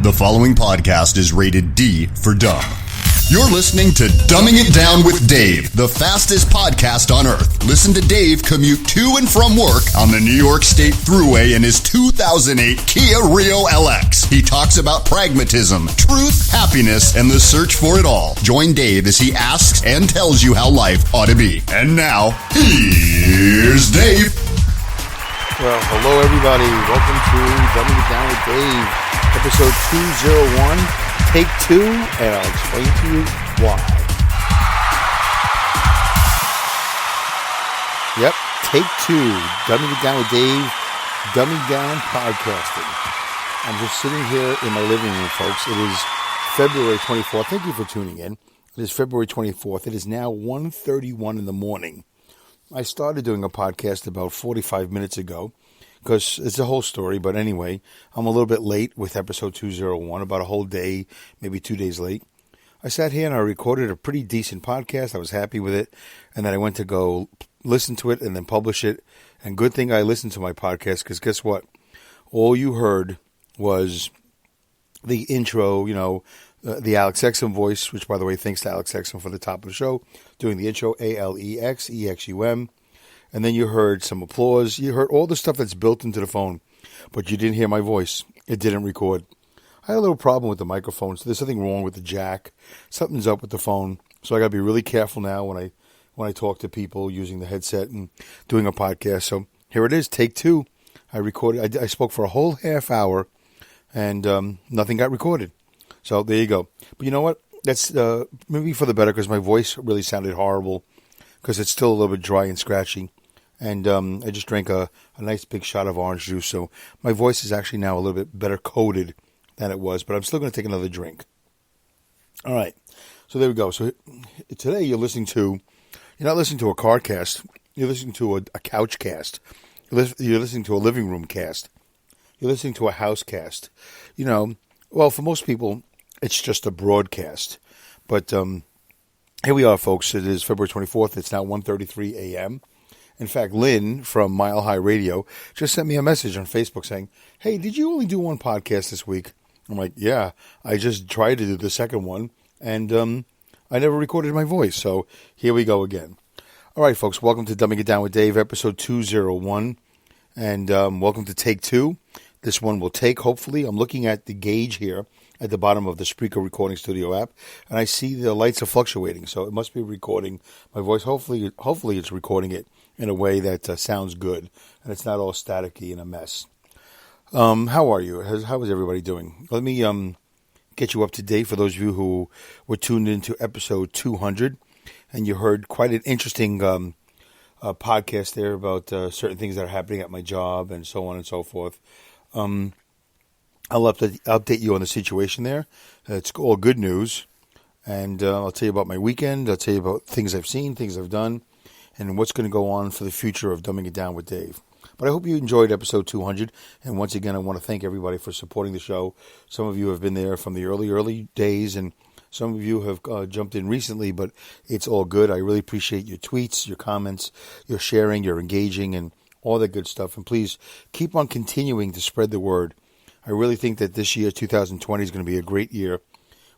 The following podcast is rated D for dumb. You're listening to Dumbing It Down with Dave, the fastest podcast on earth. Listen to Dave commute to and from work on the New York State Thruway in his 2008 Kia Rio LX. He talks about pragmatism, truth, happiness, and the search for it all. Join Dave as he asks and tells you how life ought to be. And now, here's Dave. Well, hello everybody. Welcome to Dumbing It Down with Dave, episode 201, take two, and I'll explain to you why. Yep, take two, Dumbing It Down with Dave, Dumbing Down Podcasting. I'm just sitting here in my living room, folks. It is February 24th. Thank you for tuning in. It is February 24th. It is now 1:31 in the morning. I started doing a podcast about 45 minutes ago because it's a whole story. But anyway, I'm a little bit late with episode 201, about a whole day, maybe 2 days late. I sat here and I recorded a pretty decent podcast. I was happy with it. And then I went to go listen to it and then publish it. And good thing I listened to my podcast because guess what? All you heard was the intro, the Alex Exum voice, which, by the way, thanks to Alex Exum for the top of the show, doing the intro, ALEXEXUM. And then you heard some applause. You heard all the stuff that's built into the phone, but you didn't hear my voice. It didn't record. I had a little problem with the microphone, so there's something wrong with the jack. Something's up with the phone, so I got to be really careful now when I talk to people using the headset and doing a podcast. So here it is, take two. I recorded. I spoke for a whole half hour, and nothing got recorded. So there you go. But you know what? That's maybe for the better because my voice really sounded horrible because it's still a little bit dry and scratchy. And I just drank a nice big shot of orange juice. So my voice is actually now a little bit better coated than it was. But I'm still going to take another drink. All right. So there we go. So today you're not listening to a car cast. You're listening to a couch cast. You're listening to a living room cast. You're listening to a house cast. Well, for most people, it's just a broadcast. But here we are, folks. It is February 24th. It's now 1:33 a.m. In fact, Lynn from Mile High Radio just sent me a message on Facebook saying, hey, did you only do one podcast this week? I'm like, yeah, I just tried to do the second one, and I never recorded my voice. So here we go again. All right, folks, welcome to Dumbing It Down with Dave, episode 201, and welcome to take two. This one will take, hopefully. I'm looking at the gauge here at the bottom of the Spreaker Recording Studio app, and I see the lights are fluctuating, so it must be recording my voice. Hopefully it's recording it in a way that sounds good, and it's not all staticky and a mess. How are you? How is everybody doing? Let me get you up to date for those of you who were tuned into episode 200, and you heard quite an interesting podcast there about certain things that are happening at my job and so on and so forth. I'll update you on the situation there. It's all good news. And I'll tell you about my weekend. I'll tell you about things I've seen, things I've done, and what's going to go on for the future of Dumbing It Down with Dave. But I hope you enjoyed episode 200. And once again, I want to thank everybody for supporting the show. Some of you have been there from the early days, and some of you have jumped in recently, but it's all good. I really appreciate your tweets, your comments, your sharing, your engaging, and all that good stuff. And please keep on continuing to spread the word. I really think that this year, 2020, is going to be a great year.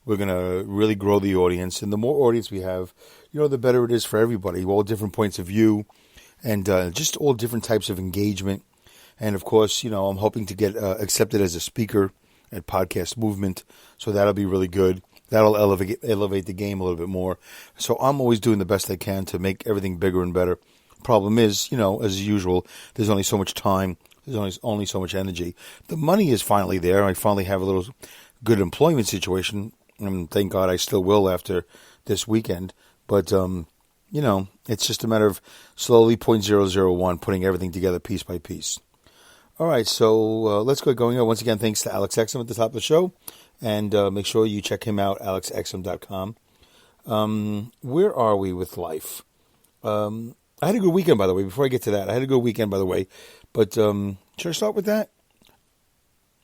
We're going to really grow the audience. And the more audience we have, the better it is for everybody. All different points of view and just all different types of engagement. And, of course, I'm hoping to get accepted as a speaker at Podcast Movement. So that'll be really good. That'll elevate the game a little bit more. So I'm always doing the best I can to make everything bigger and better. Problem is, as usual, there's only so much time. There's only so much energy. The money is finally there. I finally have a little good employment situation. And thank God I still will after this weekend. But, it's just a matter of slowly 0.001, putting everything together piece by piece. All right, so let's get going. Once again, thanks to Alex Exum at the top of the show. And make sure you check him out, alexexum.com. Where are we with life? I had a good weekend, by the way. Before I get to that, I had a good weekend, by the way. But should I start with that?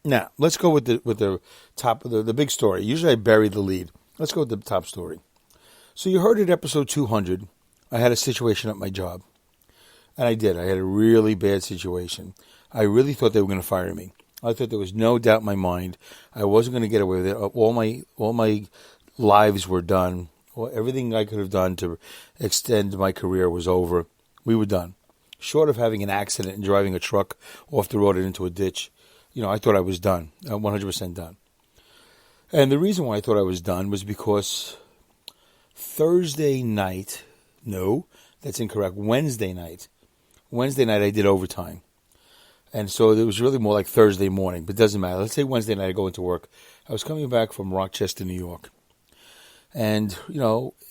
Now, let's go with the top of the big story. Usually I bury the lead. Let's go with the top story. So you heard at episode 200, I had a situation at my job. And I did. I had a really bad situation. I really thought they were going to fire me. I thought there was no doubt in my mind I wasn't going to get away with it. All my lives were done. Everything I could have done to extend my career was over. We were done. Short of having an accident and driving a truck off the road and into a ditch, I thought I was done, 100% done. And the reason why I thought I was done was because Thursday night, no, that's incorrect, Wednesday night I did overtime. And so it was really more like Thursday morning, but it doesn't matter. Let's say Wednesday night I go into work. I was coming back from Rochester, New York. And,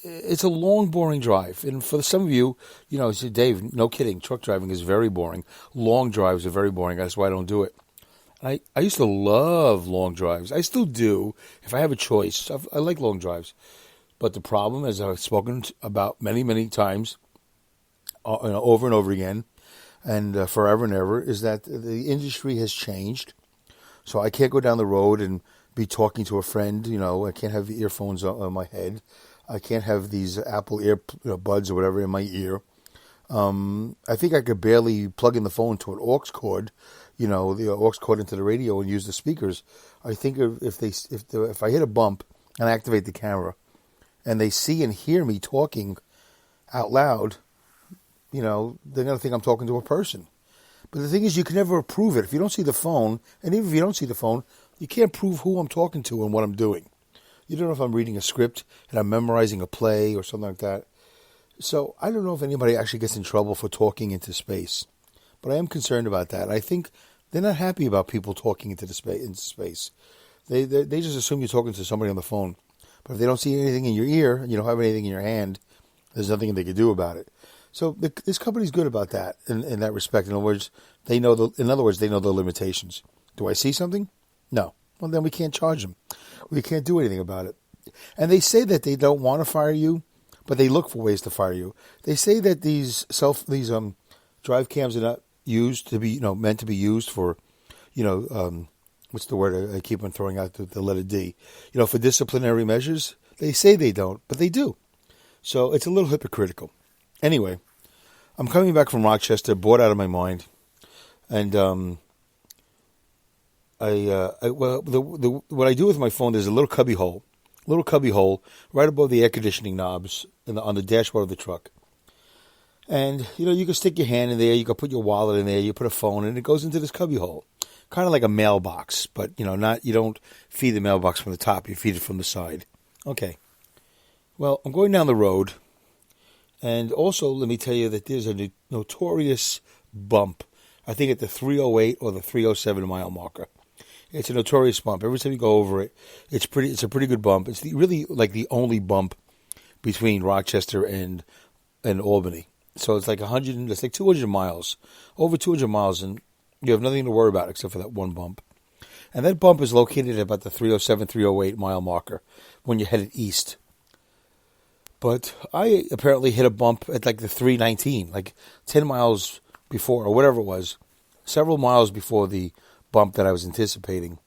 it's a long, boring drive. And for some of you, say, Dave, no kidding, truck driving is very boring. Long drives are very boring. That's why I don't do it. I used to love long drives. I still do, if I have a choice. I like long drives. But the problem, as I've spoken about many, many times, over and over again, and forever and ever, is that the industry has changed. So I can't go down the road and be talking to a friend. I can't have the earphones on my head. I can't have these Apple earbuds or whatever in my ear. I think I could barely plug in the phone to an aux cord, the aux cord into the radio and use the speakers. I think if I hit a bump and activate the camera, and they see and hear me talking out loud, they're going to think I'm talking to a person. But the thing is, you can never prove it. If you don't see the phone, and even if you don't see the phone, you can't prove who I'm talking to and what I'm doing. You don't know if I'm reading a script and I'm memorizing a play or something like that. So I don't know if anybody actually gets in trouble for talking into space. But I am concerned about that. I think they're not happy about people talking into space. They just assume you're talking to somebody on the phone. But if they don't see anything in your ear and you don't have anything in your hand, there's nothing they can do about it. So this company's good about that in that respect. In other words, they know the limitations. Do I see something? No. Well, then we can't charge them. We can't do anything about it. And they say that they don't want to fire you, but they look for ways to fire you. They say that these drive cams are not used to be meant to be used for what's the word I keep on throwing out, the letter D, for disciplinary measures. They say they don't, but they do. So it's a little hypocritical. Anyway, I'm coming back from Rochester, bored out of my mind, and what I do with my phone, there's a little cubby hole right above the air conditioning knobs on the dashboard of the truck. And, you can stick your hand in there, you can put your wallet in there, you put a phone, and it goes into this cubby hole. Kind of like a mailbox, but, you don't feed the mailbox from the top, you feed it from the side. Okay. Well, I'm going down the road, and also let me tell you that there's a notorious bump, I think at the 308 or the 307 mile marker. It's a notorious bump. Every time you go over it, it's a pretty good bump. It's really like the only bump between Rochester and Albany. So it's like 200 miles, over 200 miles, and you have nothing to worry about except for that one bump. And that bump is located at about the 307, 308 mile marker when you're headed east. But I apparently hit a bump at like the 319, like 10 miles before, or whatever it was, several miles before the bump that I was anticipating.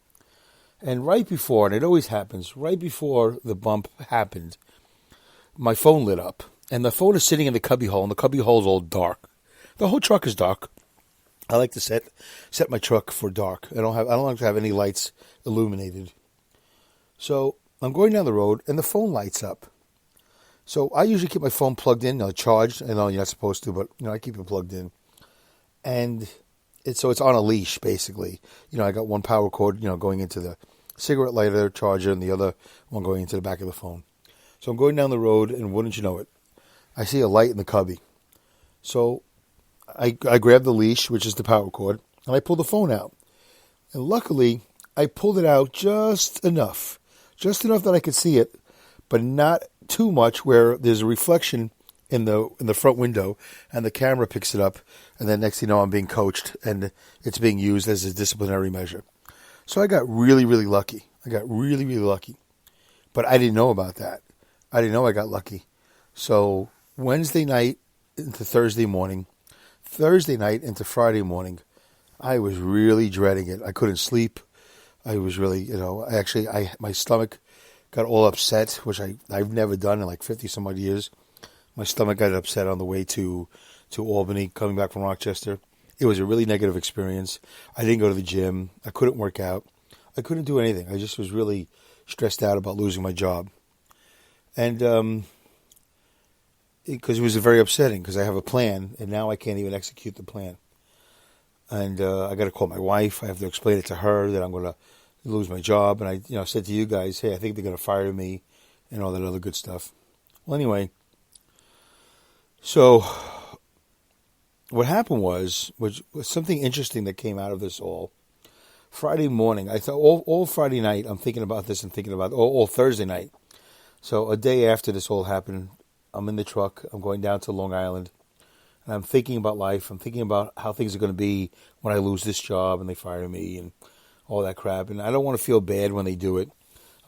And right before, and it always happens, right before the bump happened, my phone lit up. And the phone is sitting in the cubby hole, and the cubby hole is all dark. The whole truck is dark. I like to set my truck for dark. I don't like to have any lights illuminated. So I'm going down the road, and the phone lights up. So I usually keep my phone plugged in, charged. I know you're not supposed to, but I keep it plugged in. And it's on a leash, basically. I got one power cord, going into the cigarette lighter charger, and the other one going into the back of the phone. So I'm going down the road, and wouldn't you know it, I see a light in the cubby. So I grab the leash, which is the power cord, and I pull the phone out. And luckily, I pulled it out just enough that I could see it, but not too much where there's a reflection in the front window, and the camera picks it up, and then next thing you know, I'm being coached, and it's being used as a disciplinary measure. So I got really, really lucky. But I didn't know about that. I didn't know I got lucky. So Wednesday night into Thursday morning, Thursday night into Friday morning, I was really dreading it. I couldn't sleep. I was really, my stomach got all upset, which I've never done in like 50 some odd years. My stomach got upset on the way to Albany, coming back from Rochester. It was a really negative experience. I didn't go to the gym. I couldn't work out. I couldn't do anything. I just was really stressed out about losing my job. And because it was very upsetting because I have a plan and now I can't even execute the plan. And I got to call my wife. I have to explain it to her that I'm going to lose my job. And I said to you guys, hey, I think they're going to fire me and all that other good stuff. Well, anyway, so what happened was something interesting that came out of this all. Friday morning, I thought all Friday night, I'm thinking about this and thinking about all Thursday night. So a day after this all happened, I'm in the truck. I'm going down to Long Island. And I'm thinking about life. I'm thinking about how things are going to be when I lose this job and they fire me and all that crap. And I don't want to feel bad when they do it.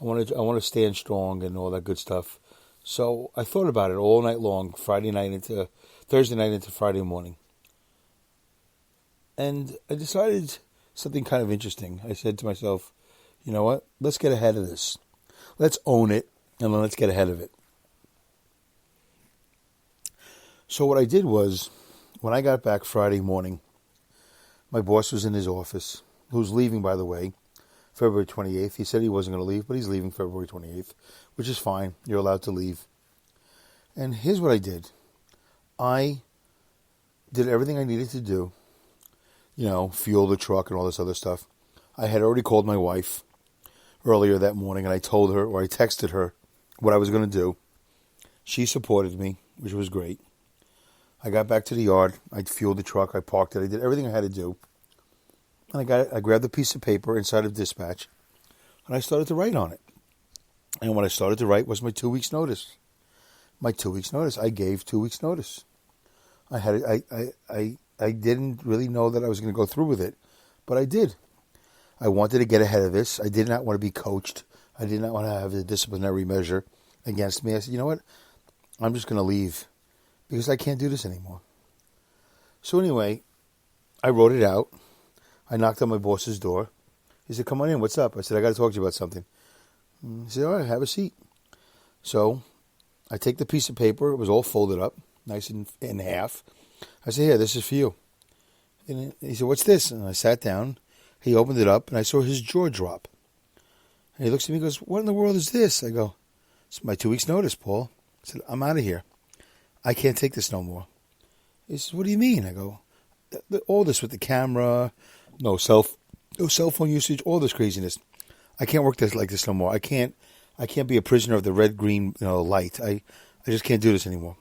I want to stand strong and all that good stuff. So I thought about it all night long, Thursday night into Friday morning. And I decided something kind of interesting. I said to myself, you know what? Let's get ahead of this. Let's own it, and then let's get ahead of it. So what I did was, when I got back Friday morning, my boss was in his office, who's leaving, by the way, February 28th. He said he wasn't going to leave, but he's leaving February 28th, which is fine. You're allowed to leave. And here's what I did. I did everything I needed to do. Fuel the truck and all this other stuff. I had already called my wife earlier that morning, and I told her, or I texted her, what I was going to do. She supported me, which was great. I got back to the yard. I fueled the truck. I parked it. I did everything I had to do. And I grabbed a piece of paper inside of Dispatch, and I started to write on it. And what I started to write was my 2 weeks' notice. My 2 weeks' notice. I gave 2 weeks' notice. I didn't really know that I was going to go through with it, but I did. I wanted to get ahead of this. I did not want to be coached. I did not want to have a disciplinary measure against me. I said, you know what? I'm just going to leave because I can't do this anymore. So anyway, I wrote it out. I knocked on my boss's door. He said, come on in. What's up? I said, I got to talk to you about something. He said, all right, have a seat. So I take the piece of paper. It was all folded up, nice in half. I said, here, this is for you. And he said, what's this? And I sat down. He opened it up, and I saw his jaw drop. And he looks at me and goes, what in the world is this? I go, it's my 2 weeks' notice, Paul. I said, I'm out of here. I can't take this no more. He says, what do you mean? I go, all this with the camera, no cell phone usage, all this craziness. I can't work like this no more. I can't be a prisoner of the red-green light. I just can't do this anymore.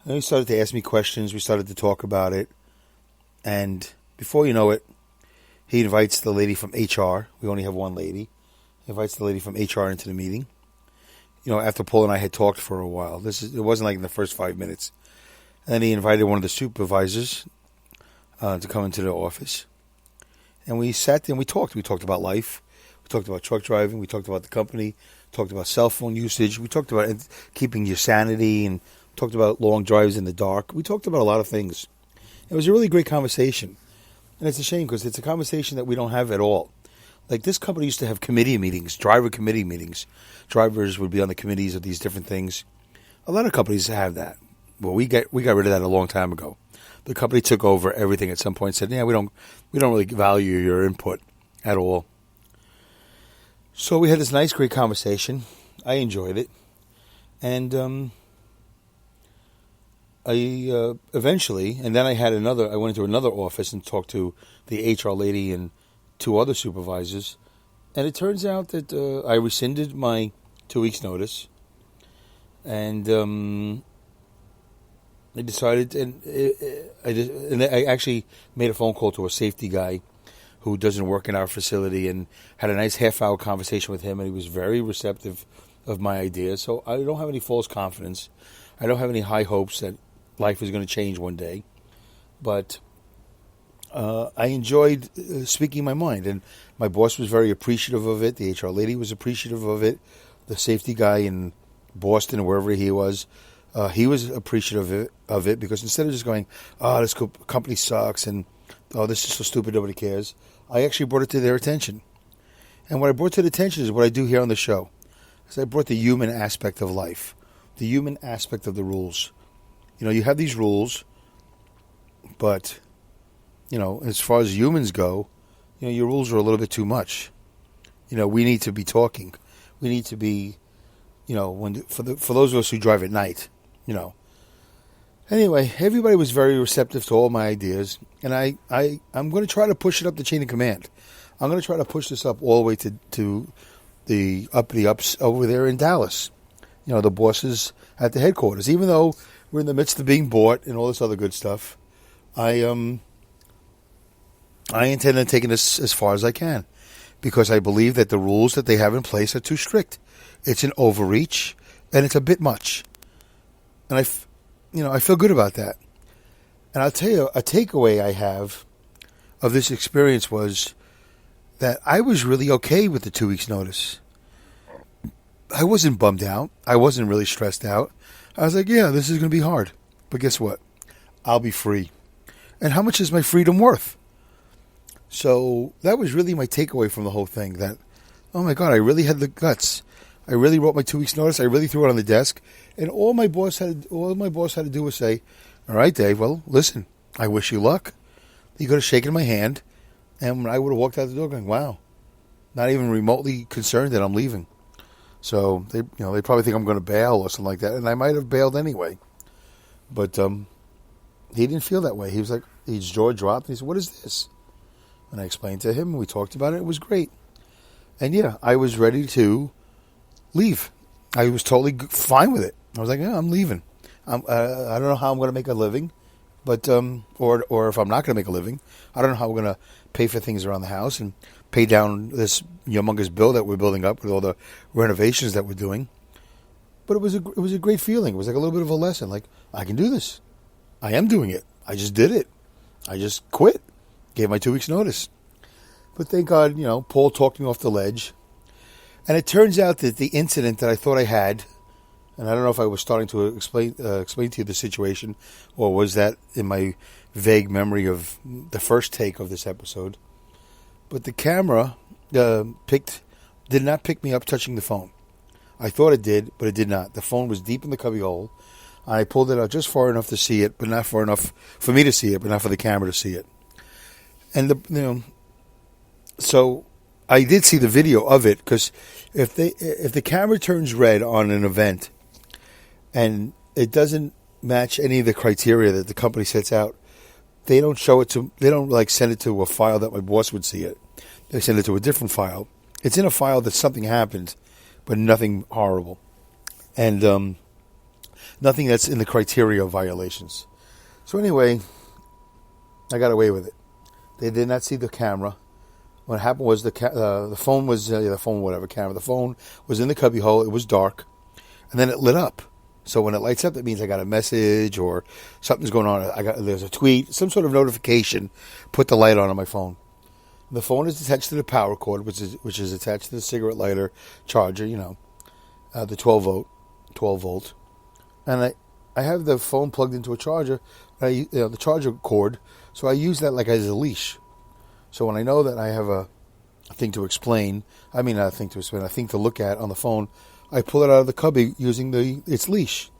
And he started to ask me questions. We started to talk about it. And before you know it, he invites the lady from HR. We only have one lady. He invites the lady from HR into the meeting. After Paul and I had talked for a while. It wasn't like in the first 5 minutes. And then he invited one of the supervisors to come into the office. And we sat there and we talked. We talked about life. We talked about truck driving. We talked about the company. Talked about cell phone usage. We talked about keeping your sanity and talked about long drives in the dark. We talked about a lot of things. It was a really great conversation. And it's a shame because it's a conversation that we don't have at all. Like this company used to have committee meetings, driver committee meetings. Drivers would be on the committees of these different things. A lot of companies have that. Well, we got rid of that a long time ago. The company took over everything at some point and said, yeah, we don't really value your input at all. So we had this nice, great conversation. I enjoyed it. And I eventually, and then I went into another office and talked to the HR lady and two other supervisors. And it turns out that I rescinded my 2 weeks' notice. And I decided, I actually made a phone call to a safety guy who doesn't work in our facility and had a nice half-hour conversation with him, and he was very receptive of my ideas. So I don't have any false confidence. I don't have any high hopes that life is going to change one day. But I enjoyed speaking my mind, and my boss was very appreciative of it. The HR lady was appreciative of it. The safety guy in Boston, or wherever he was appreciative of it because instead of just going, oh, this company sucks and, oh, this is so stupid, nobody cares, I actually brought it to their attention. And what I brought to their attention is what I do here on the show. Is I brought the human aspect of life, the human aspect of the rules. You have these rules, but as far as humans go, your rules are a little bit too much. We need to be talking. We need to be, for those of us who drive at night, Anyway, everybody was very receptive to all my ideas, and I'm going to try to push it up the chain of command. I'm going to try to push this up all the way to the ups over there in Dallas. The bosses at the headquarters. Even though we're in the midst of being bought and all this other good stuff, I intend on taking this as far as I can, because I believe that the rules that they have in place are too strict. It's an overreach, and it's a bit much. And I feel good about that. And I'll tell you, a takeaway I have of this experience was that I was really okay with the 2 weeks notice. I wasn't bummed out. I wasn't really stressed out. I was like, yeah, this is going to be hard. But guess what? I'll be free. And how much is my freedom worth? So that was really my takeaway from the whole thing, that, oh my God, I really had the guts. I really wrote my 2 weeks notice. I really threw it on the desk. And all my boss had to do was say, all right, Dave, well, listen, I wish you luck. He could have shaken my hand, and I would have walked out the door going, wow, not even remotely concerned that I'm leaving. So they probably think I'm going to bail or something like that, and I might have bailed anyway. But he didn't feel that way. He was like, his jaw dropped, and he said, what is this? And I explained to him, and we talked about it. It was great. And yeah, I was ready to leave. I was totally fine with it. I was like, yeah, I'm leaving. I don't know how I'm going to make a living, but or if I'm not going to make a living, I don't know how we're going to pay for things around the house and pay down this humongous bill that we're building up with all the renovations that we're doing. But it was a great feeling. It was like a little bit of a lesson. Like, I can do this. I am doing it. I just did it. I just quit. Gave my 2 weeks notice. But thank God, Paul talked me off the ledge. And it turns out that the incident that I thought I had, and I don't know if I was starting to explain to you the situation, or was that in my vague memory of the first take of this episode. But the camera did not pick me up touching the phone. I thought it did, but it did not. The phone was deep in the cubbyhole. I pulled it out just far enough to see it, but not far enough for me to see it, but not for the camera to see it. And so I did see the video of it, because if the camera turns red on an event and it doesn't match any of the criteria that the company sets out, they don't send it to a file that my boss would see it. They send it to a different file. It's in a file that something happened, but nothing horrible, and nothing that's in the criteria of violations. So anyway, I got away with it. They did not see the camera. What happened was the phone was the phone was in the cubbyhole. It was dark, and then it lit up. So when it lights up, that means I got a message or something's going on. There's a tweet, some sort of notification. Put the light on my phone. The phone is attached to the power cord, which is attached to the cigarette lighter charger. The 12 volt, and I have the phone plugged into a charger. The charger cord. So I use that like as a leash. So when I know that I have a thing to look at on the phone, I pull it out of the cubby using its leash.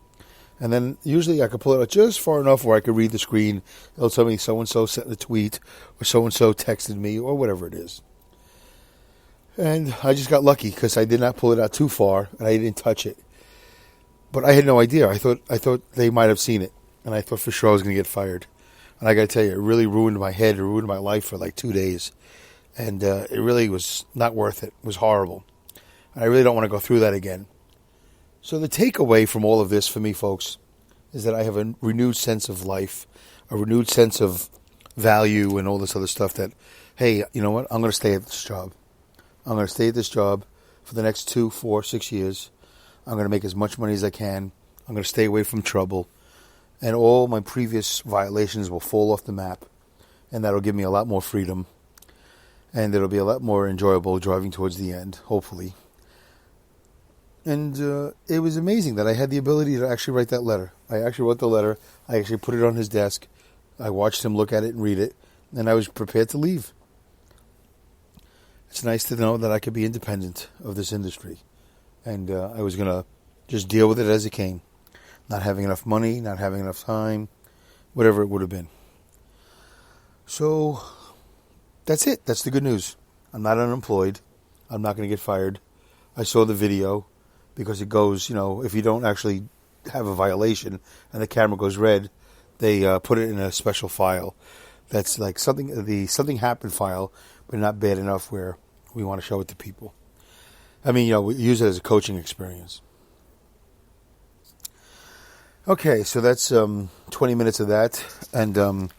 And then usually I can pull it out just far enough where I can read the screen. It'll tell me so-and-so sent a tweet, or so-and-so texted me, or whatever it is. And I just got lucky because I did not pull it out too far, and I didn't touch it. But I had no idea. I thought they might have seen it, and I thought for sure I was going to get fired. And I got to tell you, it really ruined my head. It ruined my life for like 2 days. And it really was not worth it. It was horrible. And I really don't want to go through that again. So the takeaway from all of this for me, folks, is that I have a renewed sense of life, a renewed sense of value and all this other stuff that, hey, you know what? I'm going to stay at this job. I'm going to stay at this job for the next 2, 4, 6 years. I'm going to make as much money as I can. I'm going to stay away from trouble. And all my previous violations will fall off the map. And that'll give me a lot more freedom. And it'll be a lot more enjoyable driving towards the end, hopefully. And it was amazing that I had the ability to actually write that letter. I actually wrote the letter. I actually put it on his desk. I watched him look at it and read it. And I was prepared to leave. It's nice to know that I could be independent of this industry. And I was going to just deal with it as it came. Not having enough money, not having enough time, whatever it would have been. So that's it. That's the good news. I'm not unemployed. I'm not going to get fired. I saw the video because it goes, if you don't actually have a violation and the camera goes red, they put it in a special file. That's like something happened file, but not bad enough where we want to show it to people. I mean, we use it as a coaching experience. Okay, so that's 20 minutes of that, and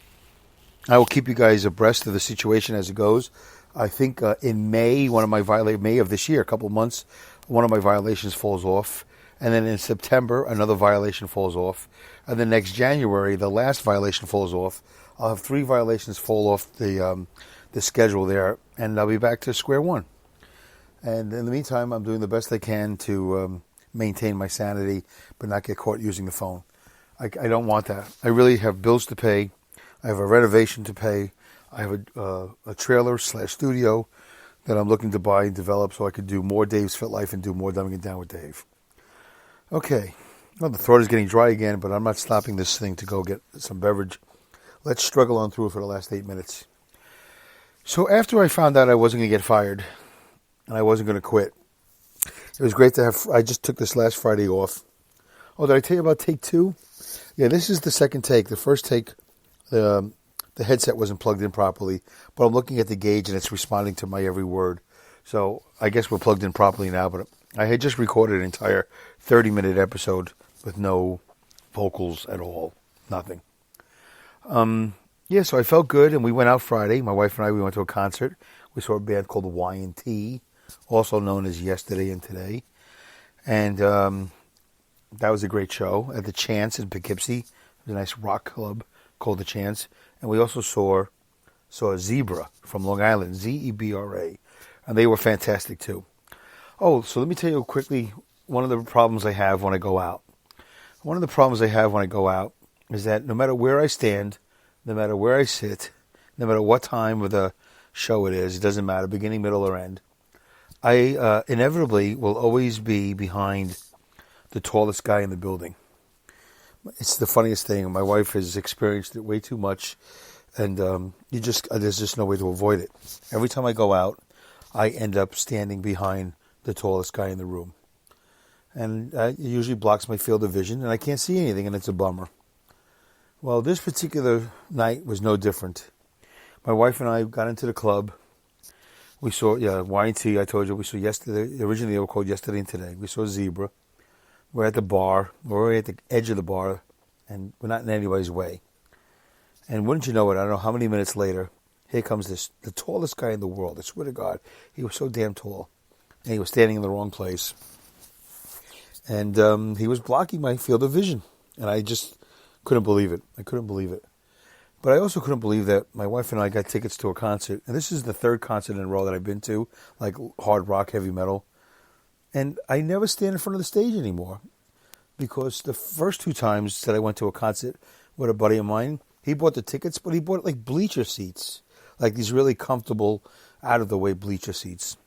I will keep you guys abreast of the situation as it goes. I think in May, May of this year, a couple of months, one of my violations falls off. And then in September, another violation falls off. And then next January, the last violation falls off. I'll have 3 violations fall off the schedule there, and I'll be back to square one. And in the meantime, I'm doing the best I can to maintain my sanity, but not get caught using the phone. I don't want that. I really have bills to pay. I have a renovation to pay. I have a trailer/studio that I'm looking to buy and develop so I could do more Dave's Fit Life and do more Dumbing It Down with Dave. Okay. Well, the throat is getting dry again, but I'm not stopping this thing to go get some beverage. Let's struggle on through for the last 8 minutes. So after I found out I wasn't going to get fired and I wasn't going to quit, it was great to have... I just took this last Friday off. Oh, did I tell you about take 2? Yeah, this is the second take. The first take... The headset wasn't plugged in properly, but I'm looking at the gauge and it's responding to my every word. So I guess we're plugged in properly now, but I had just recorded an entire 30-minute episode with no vocals at all. Nothing. So I felt good, and we went out Friday. My wife and I, we went to a concert. We saw a band called Y&T, also known as Yesterday and Today. And that was a great show at the Chance in Poughkeepsie. It was a nice rock club called the Chance. And we also saw Zebra from Long Island, Zebra, and they were fantastic too. Oh, so let me tell you quickly one of the problems I have when I go out. One of the problems I have when I go out is that no matter where I stand, no matter where I sit, no matter what time of the show it is, it doesn't matter, beginning, middle, or end, I inevitably will always be behind the tallest guy in the building. It's the funniest thing. My wife has experienced it way too much, and there's just no way to avoid it. Every time I go out, I end up standing behind the tallest guy in the room. And it usually blocks my field of vision, and I can't see anything, and it's a bummer. Well, this particular night was no different. My wife and I got into the club. We saw, Y&T, I told you, we saw yesterday. Originally, they were called Yesterday and Today. We saw Zebra. We're at the bar. We're at the edge of the bar, and we're not in anybody's way. And wouldn't you know it, I don't know how many minutes later, here comes the tallest guy in the world. I swear to God, he was so damn tall. And he was standing in the wrong place. And he was blocking my field of vision. And I just couldn't believe it. I couldn't believe it. But I also couldn't believe that my wife and I got tickets to a concert. And this is the third concert in a row that I've been to, like hard rock, heavy metal. And I never stand in front of the stage anymore. Because the first 2 times that I went to a concert with a buddy of mine, he bought the tickets, but he bought like bleacher seats. Like these really comfortable, out-of-the-way bleacher seats.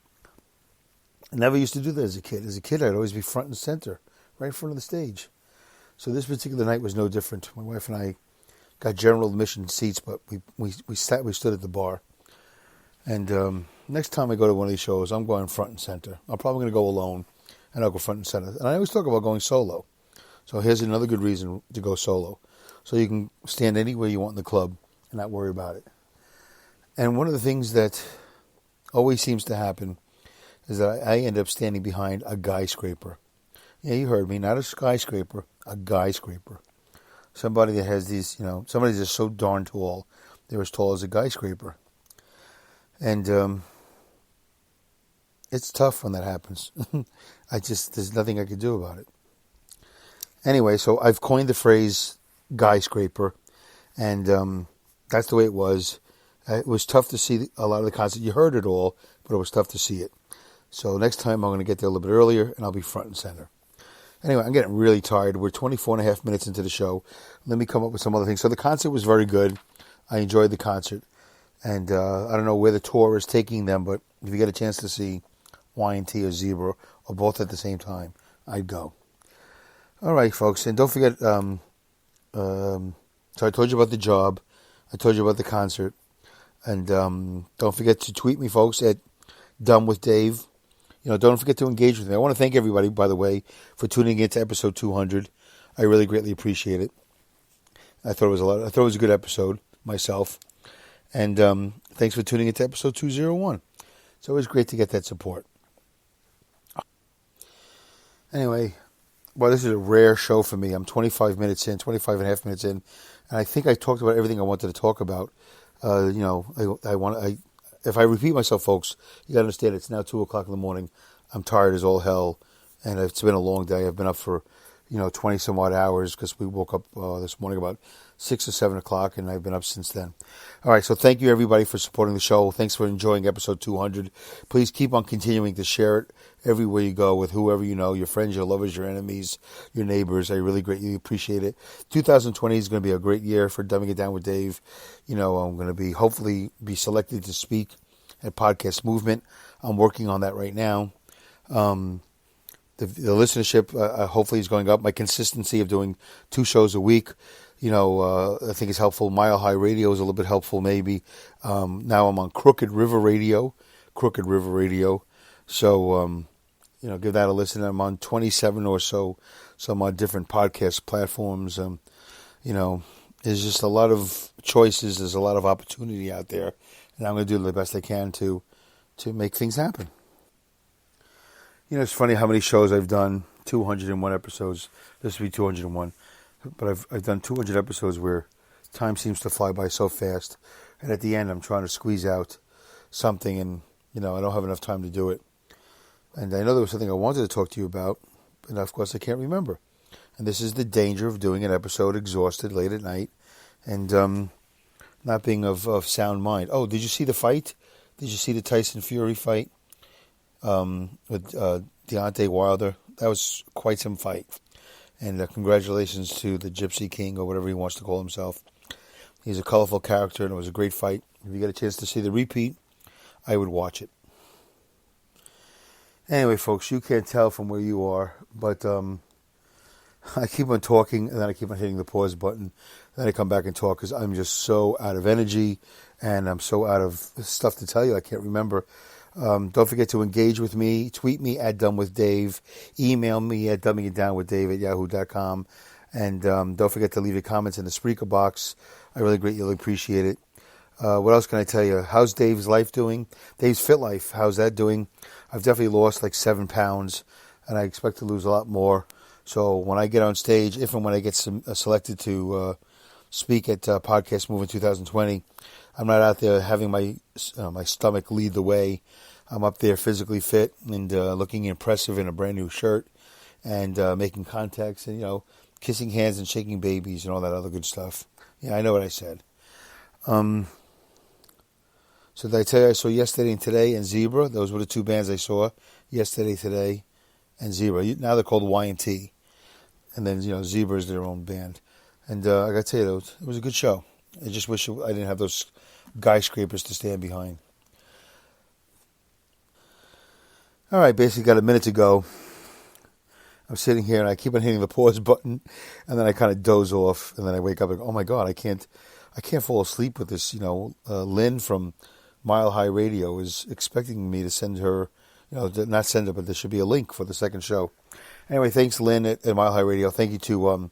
I never used to do that as a kid. As a kid, I'd always be front and center, right in front of the stage. So this particular night was no different. My wife and I got general admission seats, but we stood at the bar. And next time I go to one of these shows, I'm going front and center. I'm probably going to go alone, and I'll go front and center. And I always talk about going solo. So here's another good reason to go solo. So you can stand anywhere you want in the club and not worry about it. And one of the things that always seems to happen is that I end up standing behind a guy scraper. Yeah, you heard me, not a skyscraper, a guy scraper. Somebody that has these, somebody that's so darn tall, they're as tall as a guy scraper. And it's tough when that happens. There's nothing I can do about it. Anyway, so I've coined the phrase guy scraper, and that's the way it was. It was tough to see a lot of the concert. You heard it all, but it was tough to see it. So next time I'm going to get there a little bit earlier, and I'll be front and center. Anyway, I'm getting really tired. We're 24 and a half minutes into the show. Let me come up with some other things. So the concert was very good. I enjoyed the concert. And I don't know where the tour is taking them, but if you get a chance to see Y&T or Zebra, or both at the same time, I'd go. All right, folks. And don't forget, so I told you about the job. I told you about the concert. And don't forget to tweet me, folks, at Dumb with Dave. Don't forget to engage with me. I want to thank everybody, by the way, for tuning in to episode 200. I really greatly appreciate it. I thought it was a good episode myself. And thanks for tuning in to episode 201. It's always great to get that support. Anyway, well, this is a rare show for me. I'm 25 and a half minutes in, and I think I talked about everything I wanted to talk about. If I repeat myself, folks, you got to understand it's now 2 o'clock in the morning. I'm tired as all hell, and it's been a long day. I've been up for, 20 some odd hours because we woke up this morning about 6 or 7 o'clock, and I've been up since then. All right, so thank you, everybody, for supporting the show. Thanks for enjoying episode 200. Please keep on continuing to share it everywhere you go with whoever you know, your friends, your lovers, your enemies, your neighbors. I really greatly appreciate it. 2020 is going to be a great year for Dumbing It Down with Dave. I'm going to hopefully be selected to speak at Podcast Movement. I'm working on that right now. The listenership hopefully is going up. My consistency of doing 2 shows a week, I think is helpful. Mile High Radio is a little bit helpful maybe. Now I'm on Crooked River Radio. So, give that a listen. I'm on 27 or so, some different podcast platforms. There's just a lot of choices. There's a lot of opportunity out there. And I'm going to do the best I can to make things happen. It's funny how many shows I've done, 201 episodes. This will be 201. But I've done 200 episodes where time seems to fly by so fast. And at the end, I'm trying to squeeze out something, and, I don't have enough time to do it. And I know there was something I wanted to talk to you about, and of course I can't remember. And this is the danger of doing an episode exhausted late at night and not being of sound mind. Oh, did you see the fight? Did you see the Tyson Fury fight with Deontay Wilder? That was quite some fight. And congratulations to the Gypsy King, or whatever he wants to call himself. He's a colorful character, and it was a great fight. If you get a chance to see the repeat, I would watch it. Anyway, folks, you can't tell from where you are, but I keep on talking, and then I keep on hitting the pause button. Then I come back and talk because I'm just so out of energy, and I'm so out of stuff to tell you. I can't remember. Don't forget to engage with me. Tweet me at DumbWithDave. Email me at dumbingitdownwithdave@yahoo.com. And don't forget to leave your comments in the Spreaker box. I really greatly appreciate it. What else can I tell you? How's Dave's life doing? Dave's Fit Life, how's that doing? I've definitely lost like 7 pounds, and I expect to lose a lot more. So when I get on stage, if and when I get selected to speak at Podcast Movement 2020, I'm not out there having my stomach lead the way. I'm up there physically fit and looking impressive in a brand new shirt and making contacts and, kissing hands and shaking babies and all that other good stuff. Yeah, I know what I said. So did I tell you I saw Yesterday and Today and Zebra? Those were the 2 bands I saw. Yesterday, Today, and Zebra. Now they're called Y&T. And then, Zebra is their own band. And I got to tell you, it was a good show. I just wish I didn't have those guy scrapers to stand behind. All right, basically got a minute to go. I'm sitting here and I keep on hitting the pause button, and then I kind of doze off, and then I wake up and go, oh my God, I can't fall asleep with this. Lynn from Mile High Radio is expecting me to send her, not send her, but there should be a link for the second show. Anyway, thanks, Lynn at Mile High Radio. Thank you to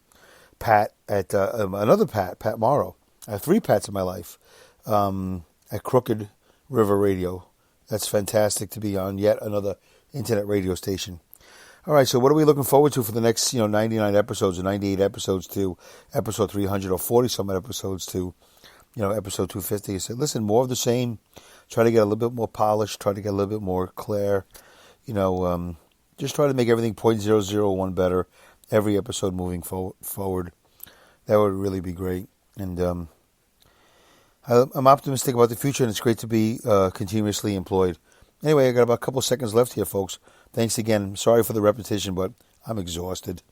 Pat at another Pat Morrow. I have 3 Pats in my life at Crooked River Radio. That's fantastic to be on yet another internet radio station. All right, so what are we looking forward to for the next 99 episodes or 98 episodes to episode 300 or 40-some episodes to episode 250? I said, listen, more of the same. Try to get a little bit more polished. Try to get a little bit more clear. Just try to make everything 0.001 better every episode moving forward. That would really be great. And I'm optimistic about the future, and it's great to be continuously employed. Anyway, I got about a couple seconds left here, folks. Thanks again. Sorry for the repetition, but I'm exhausted.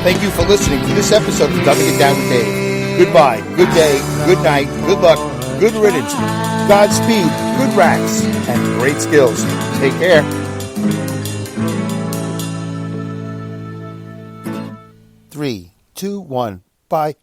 Thank you for listening to this episode of Dumbing It Down with Dave. Goodbye, good day, good night, good luck, good riddance, Godspeed, good rats, and great skills. Take care. 3 2, 1. Bye.